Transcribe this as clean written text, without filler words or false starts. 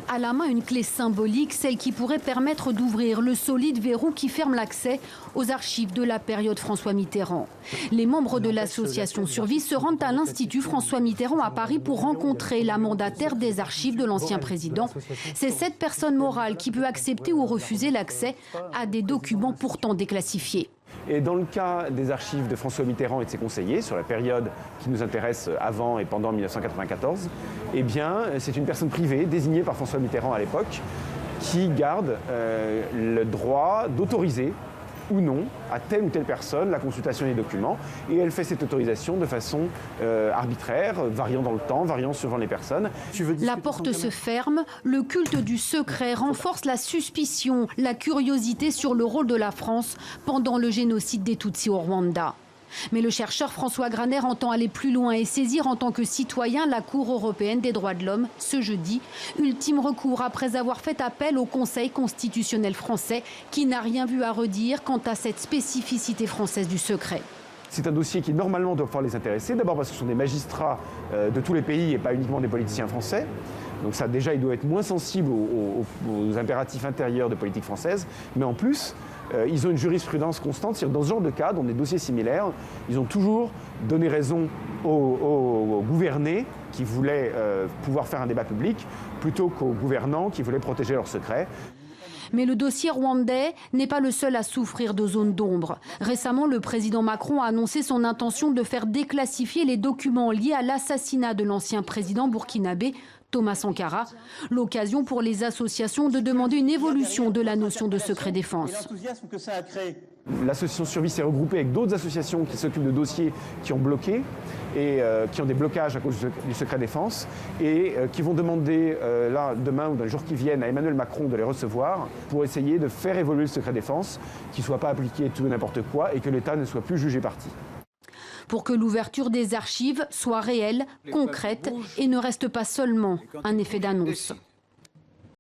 À la main, une clé symbolique, celle qui pourrait permettre d'ouvrir le solide verrou qui ferme l'accès aux archives de la période François Mitterrand. Les membres de l'association Survie se rendent à l'Institut François Mitterrand à Paris pour rencontrer la mandataire des archives de l'ancien président. C'est cette personne morale qui peut accepter ou refuser l'accès à des documents pourtant déclassifiés. Et dans le cas des archives de François Mitterrand et de ses conseillers, sur la période qui nous intéresse avant et pendant 1994, eh bien, c'est une personne privée désignée par François Mitterrand à l'époque qui garde le droit d'autoriser ou non à telle ou telle personne la consultation des documents. Et elle fait cette autorisation de façon arbitraire, variant dans le temps, variant suivant les personnes. La porte se ferme, le culte du secret renforce la suspicion, la curiosité sur le rôle de la France pendant le génocide des Tutsis au Rwanda. Mais le chercheur François Graner entend aller plus loin et saisir en tant que citoyen la Cour européenne des droits de l'homme ce jeudi. Ultime recours après avoir fait appel au Conseil constitutionnel français qui n'a rien vu à redire quant à cette spécificité française du secret. C'est un dossier qui normalement doit pouvoir les intéresser, d'abord parce que ce sont des magistrats de tous les pays et pas uniquement des politiciens français. Donc ça déjà, il doit être moins sensible aux impératifs intérieurs de politique française, mais en plus, ils ont une jurisprudence constante. C'est-à-dire dans ce genre de cas, dans des dossiers similaires, ils ont toujours donné raison aux gouvernés qui voulaient pouvoir faire un débat public plutôt qu'aux gouvernants qui voulaient protéger leurs secrets. Mais le dossier rwandais n'est pas le seul à souffrir de zones d'ombre. Récemment, le président Macron a annoncé son intention de faire déclassifier les documents liés à l'assassinat de l'ancien président burkinabé Thomas Sankara. L'occasion pour les associations de demander une évolution de la notion de secret défense. L'association Survie s'est regroupée avec d'autres associations qui s'occupent de dossiers qui ont bloqué et qui ont des blocages à cause du secret défense et qui vont demander là, demain ou dans les jours qui viennent à Emmanuel Macron de les recevoir pour essayer de faire évoluer le secret défense, qu'il ne soit pas appliqué tout et n'importe quoi et que l'État ne soit plus jugé partie. Pour que l'ouverture des archives soit réelle, concrète et ne reste pas seulement un effet d'annonce.